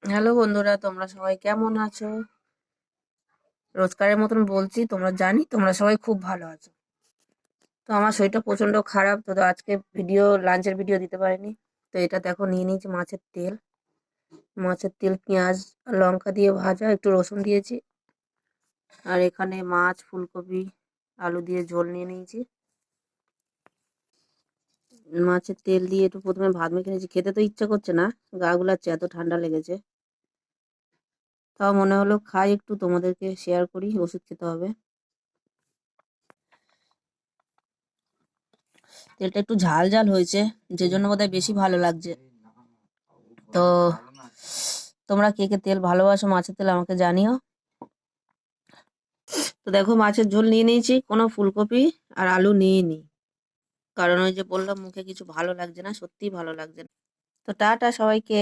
Hello বন্ধুরা, তোমরা সবাই কেমন আছো? রোজকারের মতন বলছি, তোমরা জানি তোমরা সবাই খুব ভালো আছো। তো আমার শরীরটা প্রচন্ড খারাপ, তো আজকে লাঞ্চের ভিডিও দিতে পারিনি। তো এটা দেখো, নিয়ে নিয়েছি মাছের তেল পেঁয়াজ আর লঙ্কা দিয়ে ভাজা, একটু রসুন দিয়েছি। আর এখানে মাছ, ফুলকপি, আলু দিয়ে ঝোল নিয়ে নিয়েছি। মাছের তেল দিয়ে একটু প্রথমে ভাত মেখে নিয়েছি, খেতে তো ইচ্ছা করছে না, গা গুলাচ্ছে, এত ঠান্ডা লেগেছে। তাও মনে হলো খাই, একটু তোমাদেরকে শেয়ার করি, ওষুধ খেতে হবে। তেলটা একটু ঝাল ঝাল হয়েছে, যে জন্য বোধহয় বেশি ভালো লাগছে। তো তোমরা কে কে তেল ভালোবাসো, মাছের তেল, আমাকে জানিও। তো দেখো, মাছের ঝোল নিয়ে নিয়েছি, কোনো ফুলকপি আর আলু নিয়ে নি, কারণ ওই যে বললাম মুখে কিছু ভালো লাগছে না, সত্যিই ভালো লাগছে না। তো টাটা সবাইকে।